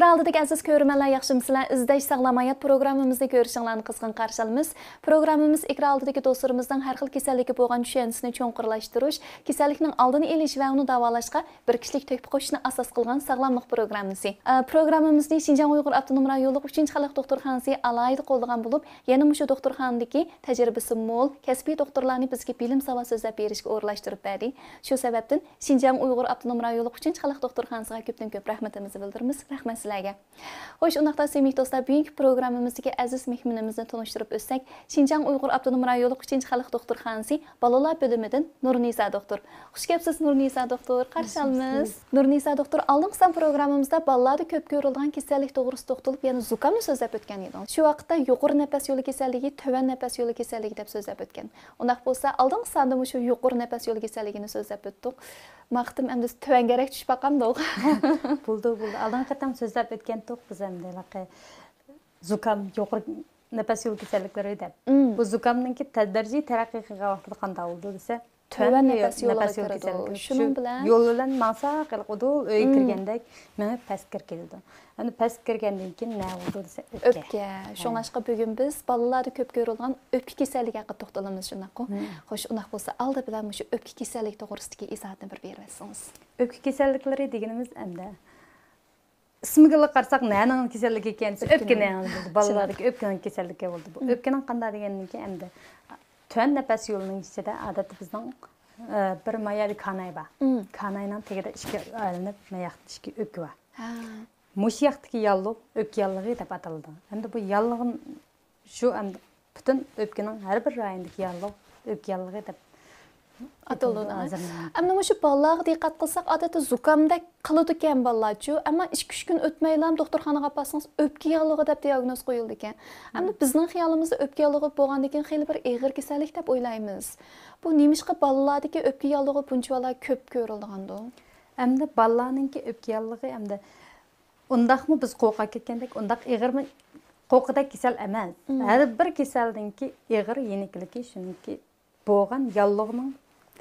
Ekran aldidagi aziz ko'rmanlar, yaxshimisizlar? Izdash sog'lom hayot programmamizni ko'rishinglarni qizg'in qarshi olamiz. Programmamiz ekran oldidagi do'stlarimizning har xil kasallikka bo'lgan tushanchisini cho'nqurlashtirish, kasallikning oldini olish va uni davolashga bir kishilik to'p qo'shishni asos qilgan sog'lomlik programmasi. Programmamizni Xinjiang Uyg'ur avtonom rayonlik 3-xalq doktorxonasi alayida qo'llagan bo'lib, yana shu doktorxonadagi tajribasi mo'l kasbiy doktorlarni bizga bilim savob so'zlab berishga o'rlashtirib berdi. Shu sababdan Xinjiang Uyg'ur avtonom rayonlik 3-xalq doktorxonasiga ko'pdan-ko'p rahmatimizni bildiramiz. Rahmat sizlarga. Xo'sh, undaqda sevimli do'stlar, bugungi programmamizdagi aziz mehmonimizni tanishtirib o'tsak, Xinjiang Uyg'ur avtonom rayonlik 3-xalq doktorxonasi bolalar bo'limidan Nurnisa doktor. Xush kelibsiz Nurnisa doktor. Qarshi olamiz. Nurnisa doktor, oldingi programmamizda bolalarda ko'p ko'rilgan kasallik to'g'risida to'xtalib, yana zukamni so'zlab o'tgan edingiz. Shu vaqtda yuqori nafas yo'li kasalligi, tuvan nafas yo'li kasalligi deb so'zlab o'tgan. Undaq bo'lsa, oldingi sonda shu yuqori nafas yo'li kasalligini so'zlab o'tdik. Maqtim endi tuvangarak tushib baqamdiq. Bo'ldi. Aldan qatam so'zlab o'tgan to'q biz endi zukam yuqori nafas yo'li kasalliklari deb. Bu zukamninki tadrijiy taraqqiy qilgan vaqtida qanday bo'ldi desa, tuvan nafas yo'li kasalligi. Shuning bilan yo'l bilan masa qilqidi, uy kirgandek meni pastga keldi. Endi past kirgandan keyin nima bo'ldi desa, o'pka. Shuningcha bugun biz bolalarda ko'p ko'rilgan o'pka kasalligi haqida to'xtalamiz shunaqo. Xo'sh, undaq bo'lsa, oldi bilan shu o'pka kasalligi to'g'risidagi izohni bir berib bersangiz. O'pka kasalliklari deganimiz endi ismiga qarsak, na'ning kasalligi ekan, o'pkaning bo'ldi. Bolalardagi o'pkaning kasalligi bo'ldi. Bu o'pkaning qanday degandan keyin endi tuvan nafas yo'lining ichida odatda bizning bir mayaviy kanay bor. Kanayning tagida ishga aylanib, mayaqda ishga o'pka bor. Mush yoqdagi yalliq o'pka yallig'i deb ataladi. Endi bu yallig'in shu endi butun o'pkaning har bir rayonidagi yalliq o'pka yallig'i deb ataladi. Ammo shu bolalarga diqqat qilsak, odatda zukamda qiladi ekan bolalar-chu, ammo 2-3 kun o'tmaylam doktorxonaga borsangiz o'pka yallig'i deb diagnoz qo'yildi ekan. Ammo bizning xayolimizda o'pka yallig'i bo'lgandan keyin xeyli bir og'ir kasallik deb o'ylaymiz. Bu nemishqa bolalardagi o'pka yallig'i bunchalar ko'p ko'rilgandi? Endi bolalarningki o'pka yallig'i endi undaqmi biz qo'rqib ketgandek, undaq ig'irmi qo'rqidek kasal emas. Har bir kasalninki ig'ir yenikligi shuniki bo'lgan yallig'ning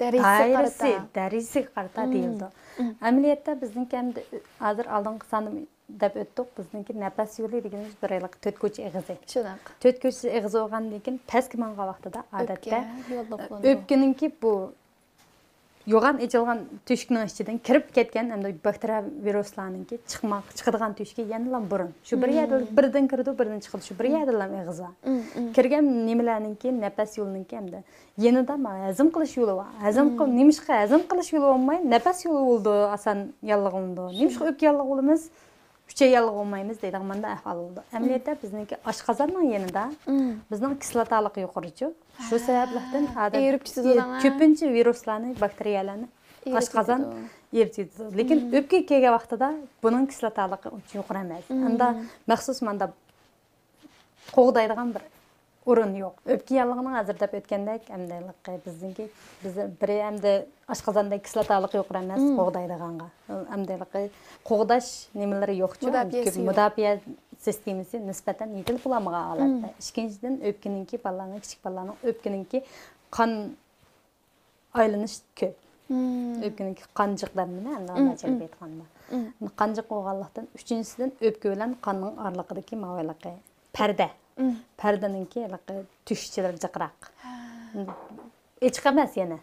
darajasi qarata deyildi. Amaliyotda bizningki endi hozir oldingi sonda deb o'tdik, bizningki nafas yo'li deganimiz bir yillik 4 ko'ch ig'izi. Shunaqa. 4 ko'ch ig'izi bo'lgandan keyin pastga mangan vaqtida odatda o'pkaninki bu yo'g'an echilgan teshikning ichidan kirib ketgan hamda bakteriya viruslarninki chiqadigan teshikka yana burun. Shu bir yerda birdan kirdi, birdan chiqdi. Shu bir yerda ham ig'izlar. Kirgan nimalarninki nafas yo'lininki hamda yanada hazm qilish yo'li bor. Nemishqa hazm qilish yo'li bo'lmay, nafas yo'li bo'ldi, asan yallig'indi. Nemishqa o'pka yallig'i bo'lamiz, uchay yallig'i olmaymiz deydigan manda ahvol bo'ldi. Amaliyotda bizningki oshqozonning yanida bizning kislotalik yuqorichi. Shu sabablardan ko'pincha viruslarni, bakteriyalarni oshqozon eritadi. Lekin o'pka kelgan vaqtida buning kislotaligi yuqori emas. Unda maxsus manda qo'g'daydigan bir o'rin yo'q. O'pka yallig'ining hozir deb o'tgandek, bizningki biri hamda oshqozonda kislotalik yuqori emas, qo'g'daydiganga. Hamda qo'g'dash nimalari yo'qchu, mudofaa sistemasi nisbatan yetil bo'lmagan holatda. Ikkinchidan o'pkaninki bolalarning, kichik bolalarning o'pkaninki qon aylanish ko'p. O'pkaninki qanjiq debmi, anglashilib aytganda. Qanjiq bo'lganlikdan, uchinchisidan o'pka bilan qonning oralig'idagi mavaliqi parda. Pardaninki tushchilar jiqroq. Hech emas yana.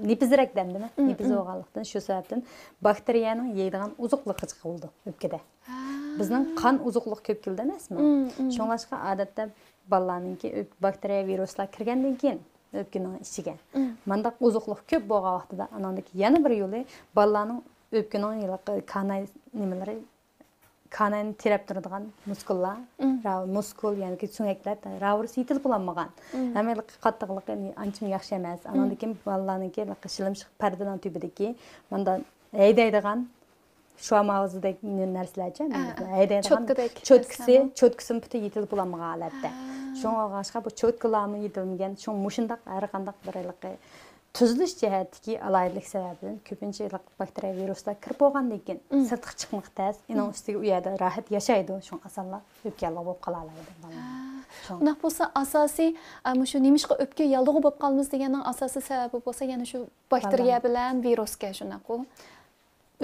Nipizrak demdimi? Nipiz bo'lganlikdan shu sababdan bakteriyaning yeydigan uzuqligi chiqildi o'pkada. Bizning qon uzuqlik ko'p keldi emasmi? Shunlashqa odatda bolalarningki bakteriya viruslar kirgandan keyin o'pkaning ichiga. Manda uzuqlik ko'p bo'lgan vaqtida anandagi yana bir yo'li bolalarning o'pkaning kanay nimalari kanayni tirab turadigan muskullar, muskul ya'ni sumaklar ravrs yetil bo'lmagan. Amaliyot qattiqligi ancha yaxshi emas. Anandagi bolalarningki shilimshiq pardaning tubidagi manda haydaydigan shu amazidagi narsalarcha cho'tkisi buta yetil bo'lmagan holatda. Shunga o'xshab bu cho'tkalarni yetilmagan, shu mushundaq har qanday bir tuzilish jihatdagi alaylik sababidan ko'pincha bakteriya viruslar kirib bo'lgandan keyin sirtqa chiqmoq tez, ining ustiga u yerda rahat yashaydi. Shu osonlar o'pka yallig'i bo'lib qoladi. Undaq bo'lsa, asosiy shu nemishqa o'pka yallig'i bo'lib qolamiz deganning asosiy sababi bo'lsa, yana shu bakteriya bilan virusga shunaqa.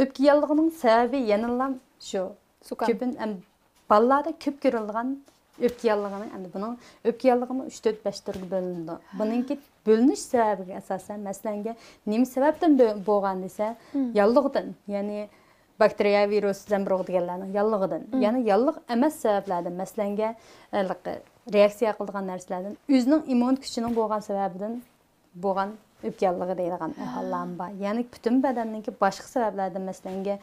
O'pka yallig'ining sababi yana shu Köpün ballarda köp görülgen öpke yalligini, endi buning öpke yalligini 3-4-5 turga bölündü. Buningki bölünüş sebebiga asosan, masalan, nima sababdan bo'lgan desa, yallig'idan, ya'ni bakteriya, virus, zamburug' deganlarning yallig'idan, ya'ni yallig' emas sabablardan, masalan, reaksiya qiladigan narsalardan, o'zining immun kuchining bo'lgan sababidan bo'lgan öpke yalligi deyilgan ahvollar bor. Ya'ni butun badanningki boshqa sabablardan, masalan,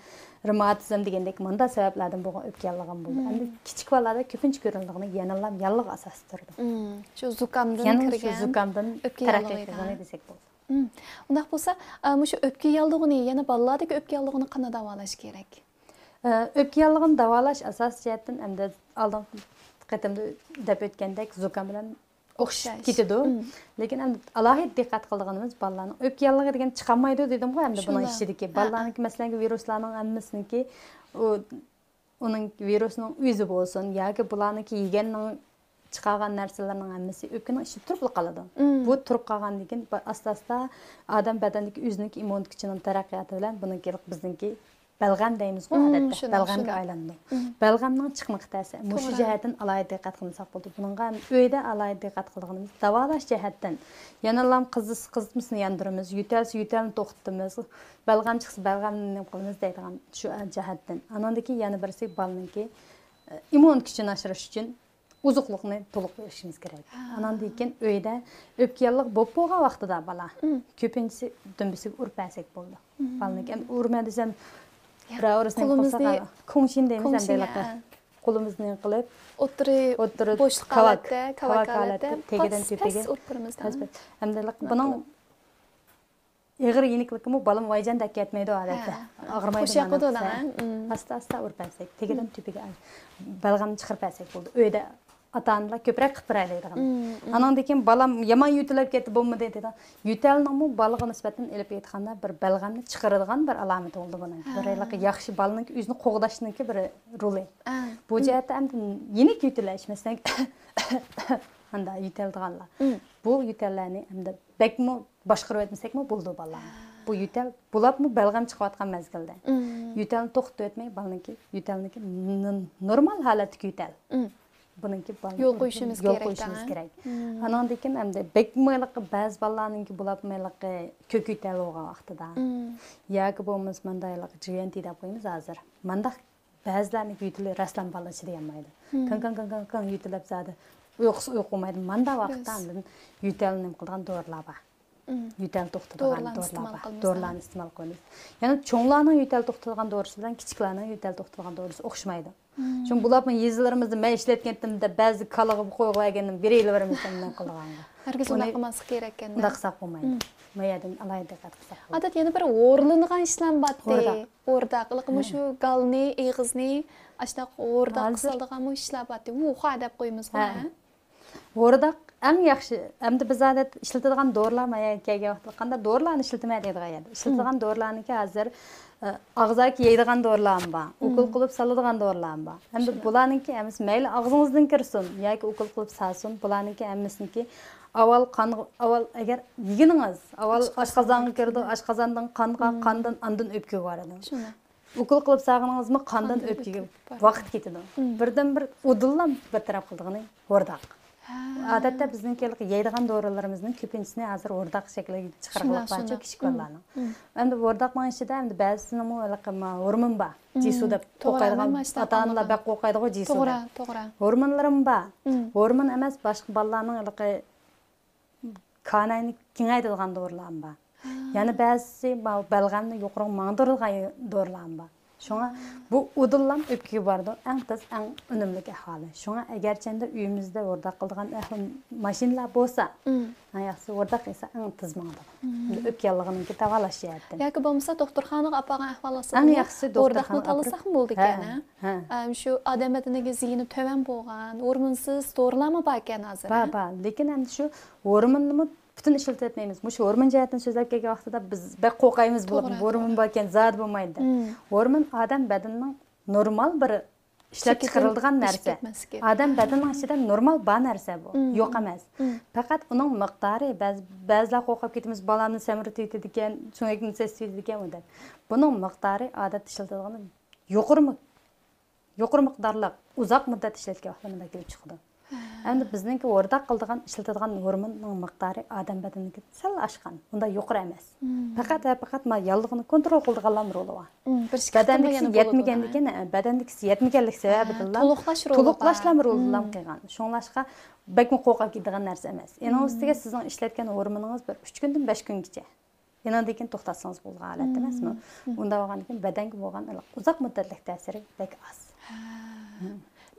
revmatizm degandek munda sabablardan bo'lgan öpke yallig'i bo'ldi. Endi kichik bolalarda ko'pincha ko'rinadigan yanalam yallig' asosida turdi. Shu zukamdan kirgan. Shu zukamdan taraqqiy qilgan desak bo'ladi. Undaq bo'lsa, shu öpke yallig'ini, yana bolalardagi öpke yallig'ini qanday davolash kerak? Öpke yallig'ini davolash asos jihatdan endi oldingi qatimda deb o'tgandek zukam bilan o'xshab ketadi. Lekin endi alohida diqqat qilganimiz bolalarning öpke yallig'i degan chiqolmaydi dedim-ku, endi buning ichidagi bolalarniki masalan viruslarning hammasiniki uning virusning o'zi bo'lsin yoki bularniki yeganning chiqargan narsalarning hammasi o'pkaning ichida turib qoladi. Bu turib qolgandan keyin asta-asta odam badanidagi o'zining immun kuchining taraqqiyoti bilan buniki bizniki balg'am deymiz-ku odatda, balg'amga aylandi. Balg'amning chiqmoq ta'si, mushu jihatdan alohida diqqat qilsak bo'ldi. Buningga uyda alohida diqqat qilganimiz davolash jihatdan. Yana lam qizmisini yandıramiz, yutalni to'xtatamiz. Balg'am chiqsa balg'amni nima qilamiz deydigan shu jihatdan. Anandagi yana birisi bolaninki immun kuchini oshirish uchun uzuqliqni to'liq berishimiz kerak. Anandan keyin uyda öpke yallig' bo'lib bo'lgan vaqtida bola ko'pincha dumbisiga urpasak bo'ldi. Bolaniki urma desam qo'limizni ko'ngshin deymiz hamda qo'limizni qilib o'tirib bo'shliq holatda tegidan tepaga hamda buning ig'ir yeniklikmi bolam voyjanda ketmaydi odatda og'irmaydi asta urpasak tegidan tepaga balg'am chiqarpasak bo'ldi. Uyda ota-onalar ko'proq qilib beradigan. Anandan keyin bolam yomon yutilib ketdi bo'lmadi dedi. Yutalningmi bolaga nisbatan elib aytganda bir balg'amni chiqaradigan bir alomat bo'ldi buni. Bir yaxshi bolaning o'zini qo'g'dashniki bir roli. Bu jihatda ham yenik yutilish masalan anda yutaldiganlar. Bu yutallarni hamda bakmi boshqarib etmasakmi bo'ldi bolalar. Bu yutal bulabmi balg'am chiqayotgan mezgilda. Yutalni to'xtatib o'tmay bolaninki yutalniki normal holatda yutal. Buningki yo'l qo'yishimiz kerak. Anandan keyin hamda bekmayliq ba'zi bolalarninki bulabmayliq ko'k yutal bo'lgan vaqtida. Yoki bo'lmasa mandayliq GNT deb qo'yamiz hozir. Manda ba'zilarniki yutili raslan bolachi demaydi. Kan yutilib zadi. Uyqumaydi. Manda vaqtda yutalni nima qilgan dorilar bor. Yutal to'xtatadigan dorilarni iste'mol qilamiz. Ya'ni cho'nglarning yutal to'xtatadigan dorisi bilan kichiklarning yutal to'xtatadigan dorisi o'xshamaydi. Çünkü bularning yezilarimizda men ishlatganimda ba'zi kalag'ib qo'yib qo'yganim beraylaveramiz bundan qilganga. Hargiz unaqa qilmaslik kerak ekan. Undaq qilsak bo'lmaydi. Mayadan alayda qilsak. Odat yana bir o'rlangan ishlar batdi. O'rdaqliqmi shu galni, eg'izni, ashta o'rdaq qiladigan ishlar batdi. U deb qo'yamiz-ku. O'rdaq eng yaxshi. Endi biz odat ishlatadigan dorilar mayakaga qanda dorilarni ishlatmaydigan yerda. Ishlatadigan dorilarniki hozir og'zaki yeydigan dorilar bor. Ukol qilib saladigan dorilar bor. Endi bularniki emas mayli og'zingizdan kirsin yoki ukol qilib salsin. Bularniki emasinki avval agar yeginingiz avval oshqozonga kirdi, oshqozondan qonga, qondan andin o'pkaga boradi. Shuni. Ukol qilib sağınızmı qondan o'pkaga vaqt ketadi. Birdan bir udillam bir taraf qildigini o'rdaq. Odatda bizning yeydigan dorilarimizning ko'pinchisini hozir o'rdaq shaklida chiqarib qo'ygan kichik bolalarning. Endi o'rdaqning ichida endi ba'zisini hormon bor. Jisu deb qo'yadigan ota-onalar baq qo'yadigan jisu. To'g'ri. Hormonlarim bor. Hormon emas boshqa bolalarning qonayni kengaytirgan dorilar bor. Ya'ni ba'zisi balg'amni yuqori mangdirgan dorilar bor. Şuna bu udullam öpküge bardı. En tez en önemli ahali. Şuna egerçende uyumuzda orada qıldıgan maşinlar bolsa, ayaqsı orada qilsa en tez mangdı. Öpke yallig'iniki davolash jihatdan. Yoki bo'lmasa doktorxonaga apag'an ahvolasi. En yaxshisi doktorxonaga tanlasak bo'ldi ekan. Shu odam badaniga ziyni to'van bo'lgan, hormonsiz dorilarmi bor ekan hozir? Bor. Lekin endi shu hormonni bütün ishlatmaymiz. Mush hormon jihatdan so'zlab kelgan vaqtida biz baq qo'rqaymiz bo'lib, hormon bor ekan, zad bo'lmaydi. Hormon odam badanining normal bir ishlab chiqarilgan narsa. Odam badanining ichida normal bor narsa bu, yo'q emas. Faqat uning miqdori ba'zilar qo'rqib ketamiz, bolamni samirti yetadi ekan, so'ngakni sesiydi ekan deb. Buning miqdori odat ishlatilgan yuqormi? yuqori miqdorli uzoq muddat ishlatgan vaqtlarda kelib chiqadi. Endi bizningki o'rdak qildigan ishlatilgan hormonning miqdori odam badaniga sal oshgan. Unda yuqori emas. Faqat ma yallig'ini kontrol qilganlar ro'li bor. Badandagi yetmaganligini, badandagi yetmaganlik sababidan to'liqlashlar ro'lidan qilgan. Shunlashqa bakmi qo'rqib ketadigan narsa emas. Endi ustiga sizning ishlatgan hormoningiz bir 3 kundan 5 kungacha. Endi keyin to'xtatsangiz bo'lgan holat emasmi? Unda bo'lgan keyin badanga bo'lgan uzoq muddatlik ta'siri bek oz.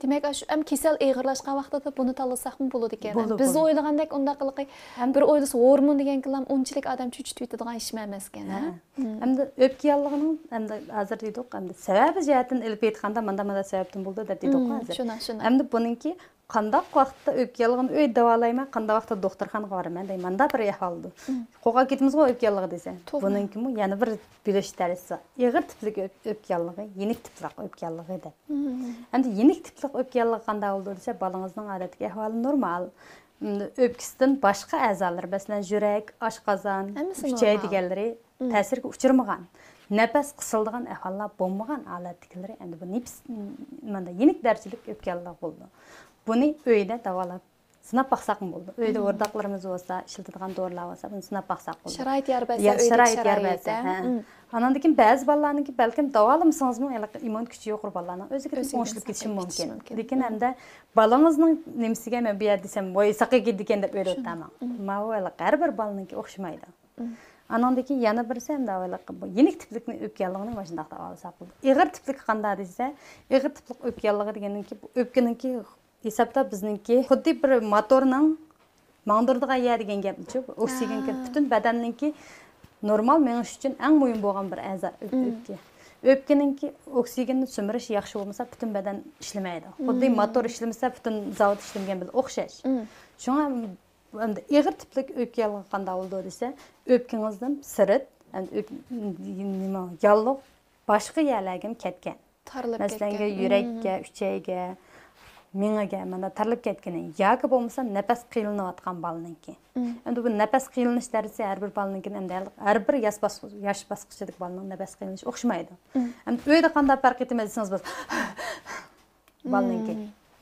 Demek şu hem kesel ağırlaşkan vaqtda bunu tanlasaqmı bo'ladi ekan. Biz o'ylagandek unda qilqi bir o'ylasa hormon degan kilam unchalik odam chuchitib yetadigan ish emas ekan. Hamda o'pka yallig'ining hamda hozir deydik, hamda sababi jihatdan ilib aytganda mana sababdan bo'ldi deb deydik hozir. Shuna. Hamda buningki qandaq vaqtda o'pka yallig'ini uy davolayman, qandaq vaqtda doktorxonaga boraman deyman. Manda bir ahvoldi. Qo'rqa ketimiz go o'pka yallig'i desa. Buningki yana bir bilish darsi. Ig'ir tiplik o'pka yallig'i, yenik tiplik o'pka yallig'i deb. Hamda yenik tiplik o'pka yallig'i qanday bo'ldi desa, balangizning odatdagi ahvoli normal. O'pkisidan boshqa a'zolar, masalan, yurak, oshqozon, ichak deganlari ta'sirga uchirmagan. Nafas qisildigan ahvollar bo'lmagan holatdagilari endi bu mana yenik darajalik o'pka yallig'i bo'ldi. Buni uyda davolab sinab baqsaqmi bo'ldi. Uyda o'rdoqlarimiz bo'lsa, ishlatadigan dorilar bo'lsa, buni sinab baqsaq bo'ldi. Sharoit yarbarsa, Andan keyin ba'zi bolalarningki balkim davolamsangizmi, immun kuchi yo'q bolalarning o'ziga o'ngishilib ketishi mumkin. Lekin hamda bolangizning nimasiga men bu yerda desam, voy saqiga ekan deb o'ylayapman. Ma'vola har bir bolaninki o'xshamaydi. Andan keyin yana birisi ham davolar yenik tiplikni o'pka yallig'ining mana shunday davolasa bo'ldi. Ig'ir tiplik qanday desa, ig'ir tiplik o'pka yallig'i deganki o'pkaninki hesabda bizningki xuddi bir motorning mangdirdigan yer degan gapchi. Oksigenga butun badanninki normal menish uchun eng muhim bo'lgan bir a'zo o'pka. O'pkaninki oksigenni sumirish yaxshi bo'lmasa butun badan ishlamaydi. Xuddi motor ishlamasa butun zavod ishlamagan bilan o'xshash. Shunga endi ig'ir tiplik o'pka yallig'i qanday bo'ldi desa, o'pkangizdan sirit, nima yalliq boshqa yerlarga ketgan. Masalan, yurakka, ichakka, menga mana tarlib ketgan. Yoki bo'lmasa nafas qiynalib bolaninki. Endi bu nafas qiynalish darajasi har bir bolaninki endi har bir yosh bosqichidagi bolaning nafas qiynalishi o'xshamaydi. Endi uyda qanday farq etmaydi desangiz biz bolaninki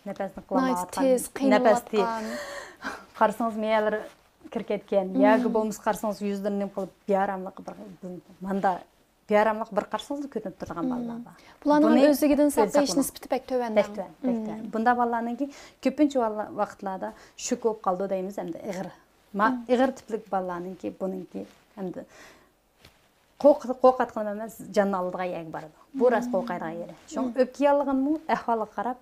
nafasni qilamayotgan, nafas qarasangiz miyalari kirib ketgan, yoki bo'lmasa qarasangiz yuzlarini nim qilib bearamlik manda bearamlik bir qarasangiz ko'rinib turgan bolalar bor. Bularning o'zigidan saqlash nisbati pek tovandan. Bunda bolalarninki ko'pincha vaqtlarda shu ko'p qoldi deymiz hamda ig'ir tiplik bolalarninki buningki hamda qo'rqatgan emas, jonni oladigan yer bor. Bu rost qo'rqadigan yer. Shu o'pka yallig'ining ahvoliga qarab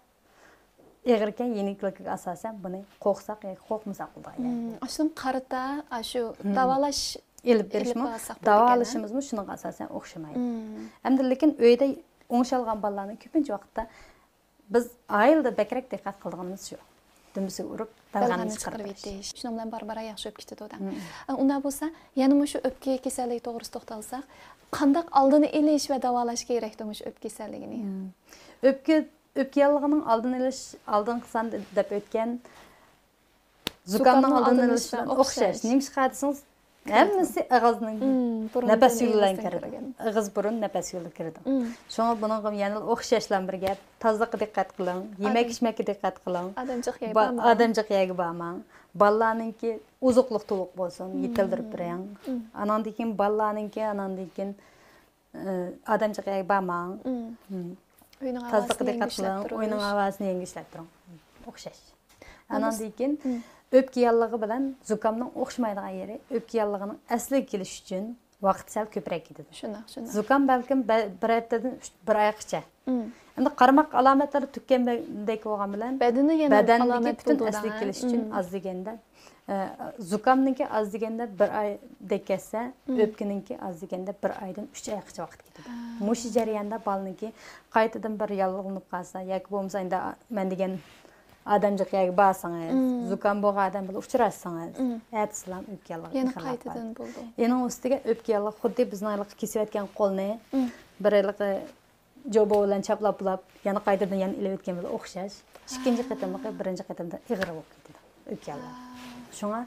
ig'irkan yeniklikka asosan buni qo'rqsak yoki qo'rqmasak bo'ladi. Ashun qarata shu davolash elib berishmi? Davolashimizmi shunga asosan o'xshamaydi. Hamda lekin uyda o'ngshalgan bolalarni ko'pincha vaqtda biz oilada bakrak diqqat qilganimiz shu. Dumsi urib, dalg'ani chiqarib ketish. Shundan bilan barbara yaxshi o'pib ketadi odam. Unda bo'lsa, yana shu o'pka kasalligi to'g'risida to'xtalsak, qanday oldini olish va davolash kerak shu o'pka kasalligini? O'pka yallig'ining oldini olish, oldingi san deb o'tgan zukamning oldini olish bilan o'xshash. Nimishqa desangiz, hammasi og'izning nafas yo'lidan kiradi. Og'iz burun nafas yo'li kiradi. Shunga buning yana o'xshashlar bir gap. Tozaliqqa diqqat qiling, yemak-ichmakka diqqat qiling. Odamchiq yegi bormang. Bolalarninki ozuqliq to'liq bo'lsin, yetildirib turing. Anandan keyin bolalarninki, anandan keyin odamchiq yegi bormang. Tozaliqqa diqqat qiling, o'yinning ovozini yangilishlab turing. O'xshash. Anandan keyin o'pka yallig'i bilan zukamning o'xshamaydigan yeri o'pka yallig'ining asliga kelish uchun vaqt sal ko'proq ketadi. Shuna. Zukam balkim bir haftadan 1 oygacha. Endi qarmoq alomatlari tukkandek bo'lgan bilan badanniki butun asliga kelish uchun oz deganda zukamniki oz deganda 1 oy dekasa, o'pkaninki oz deganda 1 oydan 3 oygacha vaqt ketadi. Mush jarayonda bolaninki qaytadan bir yallig'lanib qolsa yoki bo'lmasa endi men degan odamchiq yoki borsangiz, zukam bo'lgan odam bilan uchrashsangiz, aytsalam o'pka yallig'i. Yana qaytadan bo'ldi. Endi ustiga o'pka yallig'i xuddi bizning kesayotgan qo'lni bir jo'bo bilan chaplab-lab, yana qaytadan yana ilib o'tgan bilan o'xshash. Ikkinchi qatamda, birinchi qatamda ig'ir bo'lib ketadi o'pka yallig'i. Shunga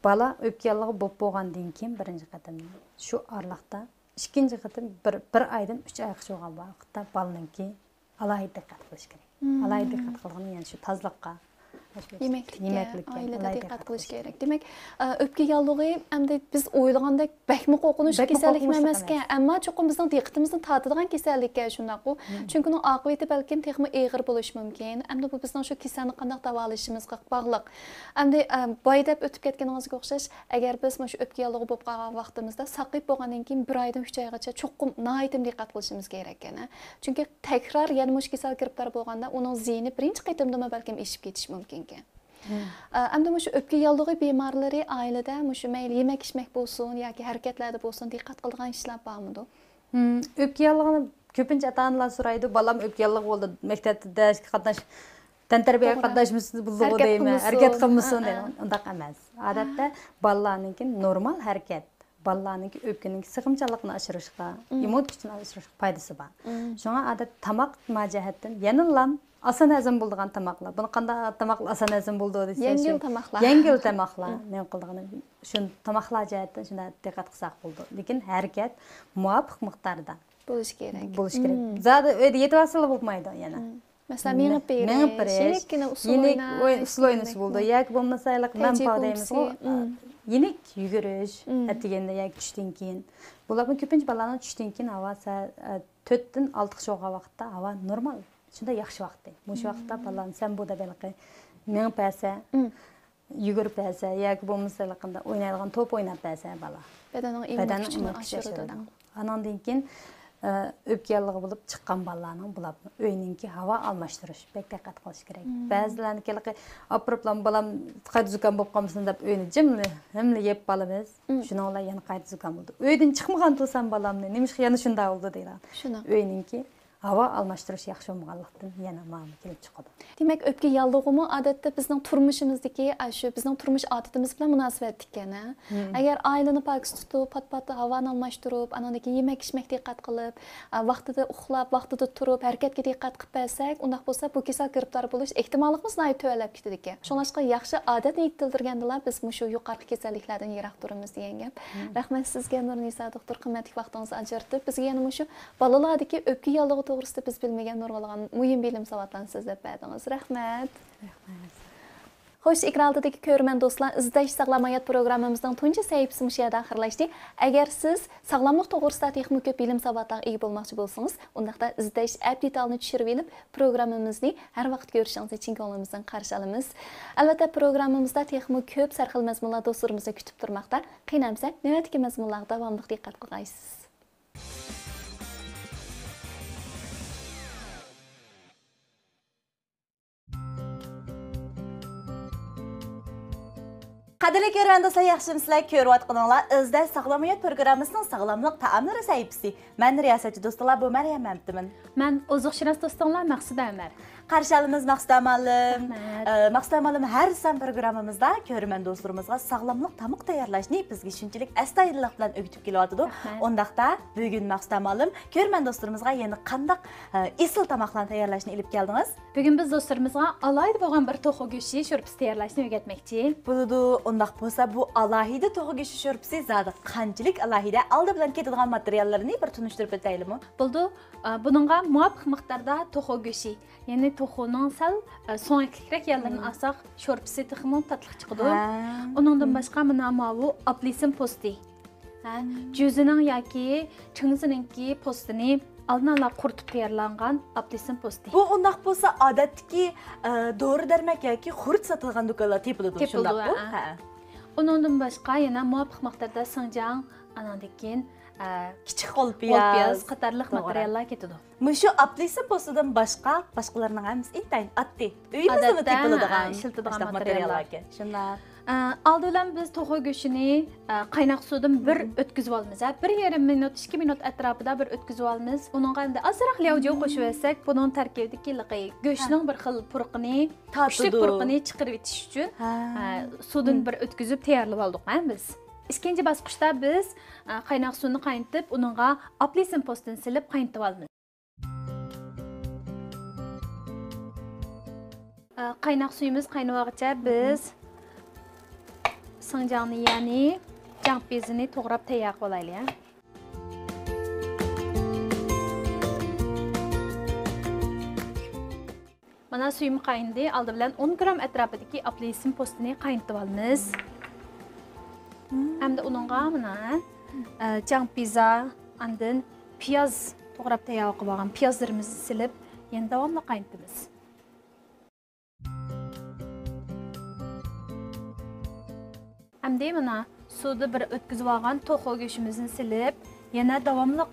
bola o'pka yallig'i bo'lib bo'lgandan keyin birinchi qatamda shu oraliqda ikkinchi qatam bir oydan 3 oygacha bo'lgan vaqtda bolaninki alohida diqqat qilish kerak. Alohida diqqat qilgani, ya'ni shu tozaliqqa, yemeklikka, oilada diqqat qilish kerak. Demak, o'pka yallig'i hamda biz o'ylagandek bakmi qo'rqinish kasallik emaskan, ammo cho'qim bizning diqqatimizni tortadigan kasallikka shundaq. Chunki uning oqibati balkim texmi og'ir bo'lishi mumkin. Hamda bu bizning shu kasallikni qanday davolashimizga bog'liq. Hamda boy deb o'tib ketganingizga o'xshash, agar biz shu o'pka yallig'i bo'lib qolgan vaqtimizda saqib bo'lgandan keyin 1 oydan 3 oygacha cho'qim nihoyatda diqqat qilishimiz kerak ekan. Chunki takror yana mush kasal kiriblar bo'lganda uning ziyni birinchi qaytamda balkim eshib ketishi mumkin. Amda shu o'pka yallig'i bemorlari oilada shu mayli yemak-ichmak bo'lsin yoki harakatlarda bo'lsin diqqat qilgan ishlar bormi? O'pka yallig'ini ko'pincha ota-onalar so'raydi, bolam o'pka yallig'i bo'ldi, maktabda darsga qatnash, tantarbiyaga qatnashmisiz bo'ldi deymi, harakat qilmasin deydi. Undaq emas. Odatda bolalarning normal harakat, bolalarning o'pkaning sig'imchiligini oshirishga, immun kuchini oshirishga foydasi bor. Shunga odat tamoq majahatdan yana asan azam bo'lgan tamoqlar. Buni qanday tamoqlar asan azam bo'ldi desa, yengil tamoqlar. Yengil tamoqlar. Men qilganim shu tamoqlar jihatdan shunda diqqat qilsak bo'ldi. Lekin harakat muvofiq miqdorda bo'lishi kerak. Zada uyda yetib asili bo'lmaydi yana. Masalan, mengib berish, shirikkina usul o'ynash bo'ldi. Yoki bo'lmasa, men deymiz, yenik yugurish, atiganda yoki tushdan keyin. Bularning ko'pincha bolalarning tushdan keyin havo 4 dan 6 so'g'a vaqtda havo normal. Shunda yaxshi vaqt. Mush vaqtda balan sen bu da belki men pasa yugurib pasa yoki bo'lmasa qanda o'ynaydigan to'p o'ynab pasa bala. Badaning immun kuchini oshiradi. Anandan keyin o'pka yallig'i bo'lib chiqqan balalarning bularni o'yiningki havo almashtirish bek diqqat qilish kerak. Ba'zilarniki aproblan balam qayta zukam bo'lib qolmasin deb o'yini jimli yeb qolamiz. Shuni ular yana qayta zukam bo'ldi. Uydan chiqmagan to'sam balamni nima yana shunda bo'ldi deylar. O'yiningki havo almashtirish yaxshi bo'lganlikdan yana ma'lum kelib chiqadi. Demak, o'pka yallig'imi odatda bizning turmushimizdagi, shu bizning turmush odatimiz bilan munosabatli ekan. Agar oilani pok tutib, pat-pat havoni almashtirib, anandagi yemak-ichmak diqqat qilib, vaqtida uxlab, vaqtida turib, harakatga diqqat qilib bersak, undaq bo'lsa bu kasal giribtor bo'lish ehtimolimiz nihoyat to'valab ketadi ekan. Shunlashqa yaxshi odat yetildirgandilar biz shu yuqorqi kasalliklardan yiroq turamiz degan gap. Rahmat sizga Nurnisa doktor, qimmatli vaqtingizni ajratib, bizga yana shu bolalardagi o'pka yallig'i to'g'risida biz bilmagan nurg'alagan muhim bilim savatlarni so'zlab berdingiz. Rahmat. Xo'sh, ekran oldidagi ko'rman do'stlar, izlash sog'lom hayot programmamizning tunji sahifasi mush yerda oxirlashdi. Agar siz sog'lomlik to'g'risida texnik ko'p bilim savatlarga ega bo'lmoqchi bo'lsangiz, undaqda izlash app detalini tushirib olib, programmamizni har vaqt ko'rishingiz uchun ko'nglimizdan qarshi olamiz. Albatta, programmamizda texnik ko'p sarxil mazmunlar do'stlarimizni kutib turmoqda. Qiynamsa, navbatdagi mazmunlarga davomli diqqat qilgaysiz. Qadrli ko'rgan do'stlar, yaxshimisizlar? Ko'rayotganinglar izlash sog'lom hayot programmasining sog'lomlik taomlari sahifasi. Men riyosatchi do'stlar, bu Maryam Mamtiman. Men oziqshunos do'stlar, Maqsuda Umar. Qarshi olamiz Maqsuda Malim. Maqsuda Malim har san programmamizda ko'rman do'stlarimizga sog'lomlik tamoq tayyorlashni bizga shunchalik astoydillik bilan o'rgatib kelyapti. Ondaqda bugun Maqsuda Malim ko'rman do'stlarimizga yana qanday esil tamoqlarni tayyorlashni olib keldingiz? Bugun biz do'stlarimizga alohida bo'lgan bir to'g'ri go'shti sho'rpasi tayyorlashni o'rgatmoqchi. Bo'ladi. Undaq bo'lsa, bu alohida to'g'ri go'shti sho'rpasi zodi qanchalik alohida oldi bilan ketadigan materiallarni bir tunishtirib o'taylikmi? Bo'ldi. Buningga muvofiq miqdorda to'g'ri go'shti, ya'ni to'g'rining sal so'ngaklik yerlarini olsak, sho'rpasi tixmon tatliq chiqadi. Uningdan boshqa mana bu apelsin po'sti. Jo'zining yoki chingzininki postini alnala quritib tayyorlangan apelsin po'sti. Bu undaq bo'lsa, odatdagi dori-darmak yoki xurt sotilgan do'konlar tepiladi, shundaqmi? Uningdan boshqa yana muvofiq miqdorda sinjang, anandan kichik qo'lpiyoz qatorliq materiallar ketadi. Mushu apelsin po'stidan boshqalarning hammasi intayin oddiy uyimizda tepiladigan ishiladigan materiallar ekan. Shunday. Aldı bilan biz to'g'ri go'shtini qaynoq suvdan bir o'tkazib olamiz. 1,5 minut, 2 minut atrofida bir o'tkazib olamiz. Uningga endi azroq lavjo qo'shib olsak, buning tarkibidagi go'shtning bir xil purqini, kuchli purqini chiqarib etish uchun suvdan bir o'tkazib tayyorlab oldik biz. İkinci bosqichda biz qaynoq suvni qaynatib, uningga apelsin postini silib qaynatib olamiz. Qaynoq suyimiz qaynag'acha biz sinjangni, ya'ni jang bezini to'g'rab tayyor qo'yaylik. Mana suyum qayindi. Aldı bilan 10 gram atrofidagi apelsin postini qaynatib olamiz. Hamda uningga mana jang pizza, andin piyoz to'g'rab tayyor qilib olgan piyozlarimizni silib, yana davomli qaynatamiz. Hamda mana suvda bir o'tkazib olgan to'xo go'shtimizni silib, yana davomli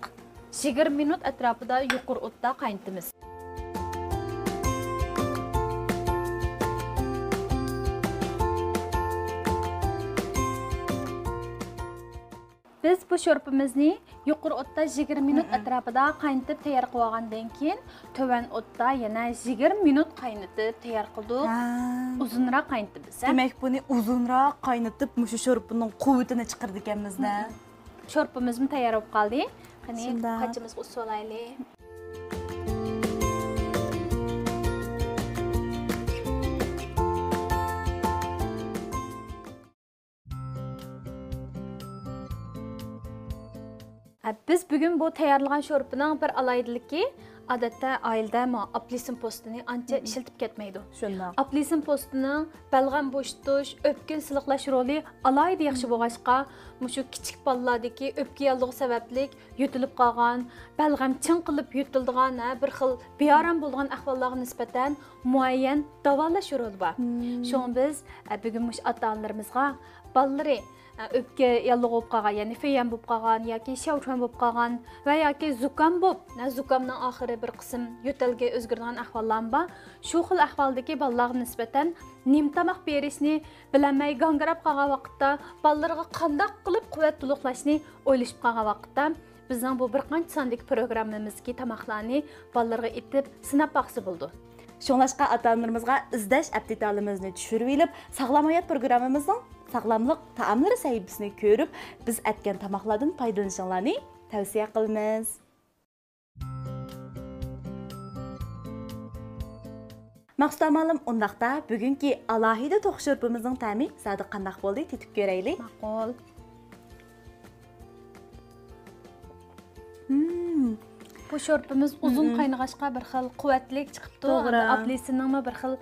20 minut atrofida yuqori o'tda qaynatamiz. Biz bu sho'rpimizni yuqori o'tda 20 minut atrofida qaynatib tayyor qilib olgandan keyin to'van o'tda yana 20 minut qaynatib tayyor qildik. Uzunroq qaynatamiz. Demak, buni uzunroq qaynatib, mushu sho'rpining quvvatini chiqardi ekanmiz-da. Sho'rpimizni tayyor bo'lib qoldi. Qani qachimizga ust solaylik. Biz bugün bu tayyorlagan sho'rpining bir alayidiligi, odatda oilada apelsin postini ancha ishlatib ketmaydi. Shunday. Apelsin postining balg'am bo'shtish, o'pkin siliqlash roli alayida yaxshi bo'lg'achqa, mushu kichik bolalardagi o'pka yallig'i sababli yutilib qolgan, balg'am chin qilib yutildigan bir xil beorom bo'lgan ahvollarga nisbatan muayyan davolash roli bor. Shuni biz bugun mush ota-onalarimizga bolalari o'pka yallig'i bo'lib qolgan, ya'ni feyan bo'lib qolgan yoki shavchon bo'lib qolgan va yoki zukam bo'lib, zukamning oxiri bir qism yo'talga o'zgargan ahvollar bor. Shu xil ahvoldagi bolalarga nisbatan nim tomoq berishni bilmay gangirab qolgan vaqtda, bolalarga qanday qilib quvvat to'liqlashni o'ylashib qolgan vaqtda bizning bu bir qancha sondagi programmamizga tomoqlarni bolalarga etib sinab baqsa bo'ldi. Şoňlaşqa ata-onalarimizga izdash aptitalimizni tushirib elib, sog'lom hayot programmamizning sog'lomlik taomlari sahifasini ko'rib, biz aytgan tamoqlardan foydalanishingizni tavsiya qilamiz. Maqsud amalim undaqda bugungi alohida to'q sho'rpimizning ta'mi zodi qanday bo'ldi tetib ko'raylik. Ma'qul. Bu sho'rpimiz uzun qaynag'achqa bir xil quvvatli chiqibdi. Apelsinning bir xil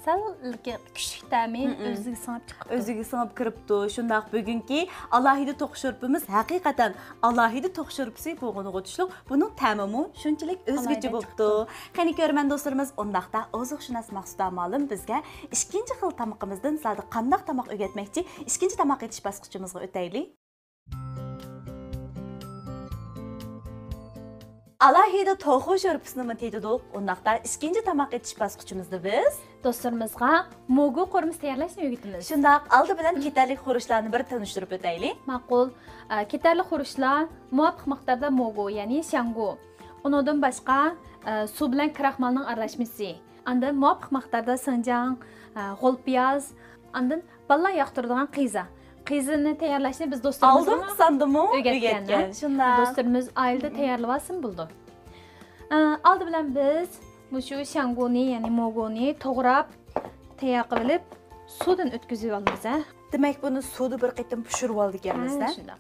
salga kuchli ta'mi o'ziga singib chiqibdi. O'ziga singib kiribdi. Shundaq bugungi alohida to'q sho'rpimiz haqiqatan alohida to'q sho'rpisi bo'lganiga o'tishliq. Buning ta'mimi shunchalik o'zgacha bo'libdi. Qani ko'rman do'stlarimiz, undaqda oziqshunos Maqsud amalim bizga ikkinchi xil tamoqimizdan zodi qanday tamoq o'rgatmoqchi, ikkinchi tamoq etish bosqichimizga o'taylik. Alohida to'g'ri sho'rpisini tetidik. Undaqda ikkinchi tamoq etish bosqichimizda biz do'stlarimizga mogu qo'rimiz tayyorlashni o'rgatamiz. Shundaq, oldi bilan ketarli xurishlarni bir tanishtirib o'taylik. Ma'qul. Ketarli xurishlar muvofiq miqdorda mogu, ya'ni shangu. Undan boshqa suv bilan kraxmalning aralashmasi. Undan muvofiq miqdorda sinjang, g'o'l piyoz, undan balalar yoqtiradigan qiza. Qizini tayyorlashni biz do'stlarimizga aldım sandımı o'rgatgan. Shunday. Do'stlarimiz oilada tayyorlab olsin bo'ldi. Oldi bilan biz mushu shanguni, ya'ni moguni to'g'rab tayyor qilib, suvdan o'tkazib olamiz. Demak, buni suvda bir qitim pishirib oldik ekanmiz-da. Shunday.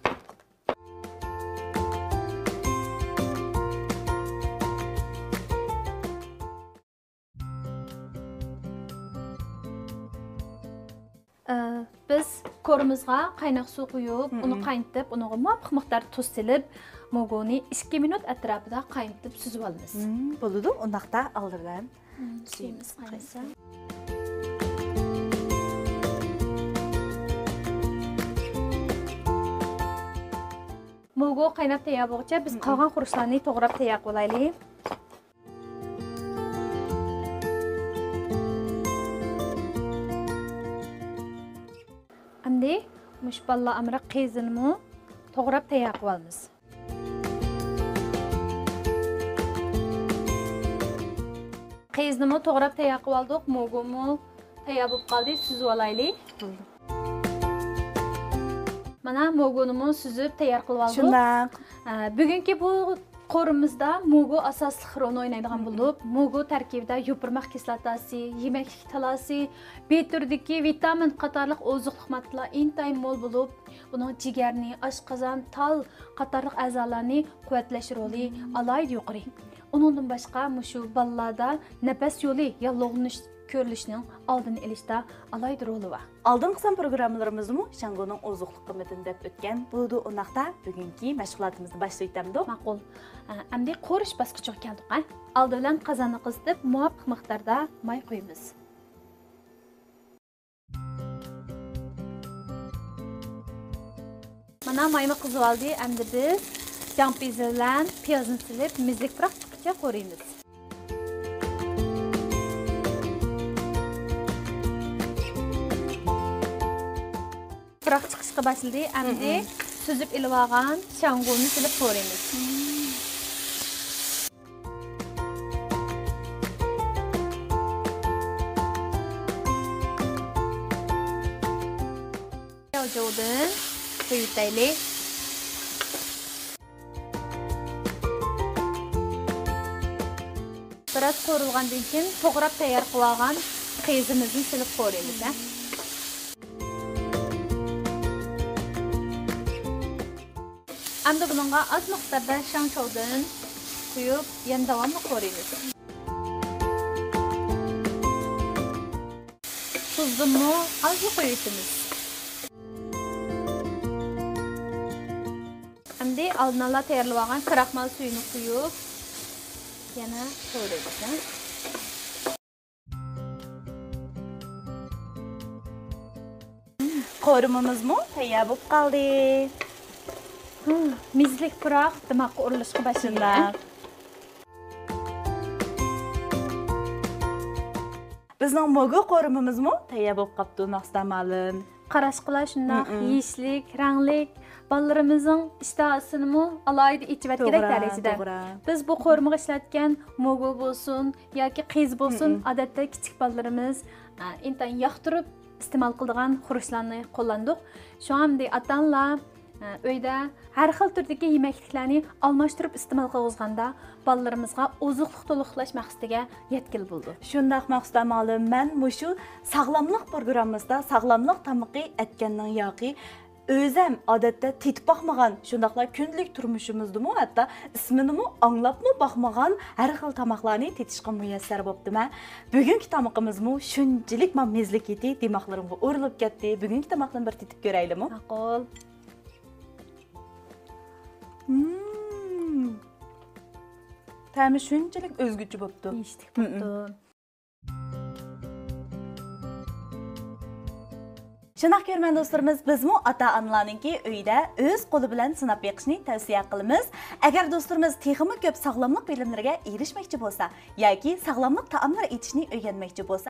Biz qo'rimizga qaynoq suv quyib, uni qaynatib, uniga muvofiq miqdor tuz silib, mogoni 2 minut atrofida qaynatib suzib olamiz. Bo'ladi, undaqda oldi bilan suyimiz qaynasa. Mogo qaynab tayyor bo'lguncha biz qolgan xurishlarni to'g'rab tayyor qilaylik. Endi mushballa amra qiyzinmi to'g'rab tayyor qilib olamiz. Qiyiznimi to'g'rab tayyor qilib oldik, mogomi tayyor bo'lib qoldi, suzib olaylik. Mana mogonimi suzib tayyor qilib oldik. Shundaq. Bugungi bu qo'rimizda mogo asosli rol o'ynaydigan bo'lib, mogo tarkibida yopirmoq kislotasi, yemaklik talasi, B-turdagi vitamin qatorliq oziqlik moddalar intayin mo'l bo'lib, buning jigarni, oshqozon, tal qatorliq a'zolarni quvvatlash roli alohida yuqori. Onundan başqa mushu ballarda nafas yo'li yallig'lanish ko'rilishining oldini olishda alayda roli bor. Алдыңғы сан программаларымызмы Шаңгоның озуqлық қыметін деп өткен болды. Онақта бүгінгі мәшғулатымызды башлайтамды. Мақұл. Әмді қорыш басқычыға келдік. Алды білән қазаны қыздып, muvaffaq miqdorda may qo'yamiz. Mana mayni qizib oldi. Endi biz jampiz bilan piyozni silib, mizlik biroq chiqishga qo'yamiz. Biroq chiqishga boshladi. Endi süzüb ilib olgan shangoni silib qo'yamiz. Jo'dan quyitaylik. Biroz qo'rilgandan keyin to'g'rab tayyor qilib olgan qiyizimizni silib qo'yamiz. Endi bunga az miqdorda shangshovdan quyib, yana davomli qo'yamiz. Tuzni az qo'yamiz. Endi oldinala tayyorlab olgan kraxmal suyini quyib, yana qo'yamiz. Qo'rimimizmi tayyor bo'lib qoldi. Mizlik biroq dimoqqa urilishga boshladi. Bizning mogo qo'rimimizmi tayyor bo'lib qopti, maqsamalim. Qarashqilar shundoq yeyishlik, ranglik, balalarimizning ishtahasini alohida ichib kerak darajada. Biz bu qo'rmiga ishlatgan mogo bo'lsin yoki qiz bo'lsin, odatda kichik balalarimiz intan yoqtirib iste'mol qiladigan xurushlarni qo'llandik. Shu hamda ota-onalar uyda har xil turdagi yemekliklarni almashtirib iste'mol qilganda balalarimizga ozuqliq to'liqlash maqsadiga yetkil bo'ldi. Shundaq maqsamalim, men mushu sog'lomlik programmamizda sog'lomlik tamoqi etganning yoki o'zim odatda tetib baxmagan, shundaqla kunlik turmushimizdimi, hatto isminimi anglabmi baxmagan har xil tamoqlarni tetishga muyassar bo'libdi-ma. Bugungi tamoqimizmi shunchalik mezlik edi, dimoqlarimga o'rilib ketdi. Bugungi tamoqni bir tetib ko'raylikmi? Ma'qul. Ta'mi shunchalik o'zguchi bo'pti. Eshitdik bo'pti. Shunaq ko'rgan do'stlarimiz, bizmi ota-onalarningki uyda o'z qo'li bilan sinab beqishni tavsiya qilamiz. Agar do'stlarimiz texnik ko'p sog'lomlik bilimlariga erishmoqchi bo'lsa yoki sog'lomlik taomlar etishni o'rganmoqchi bo'lsa,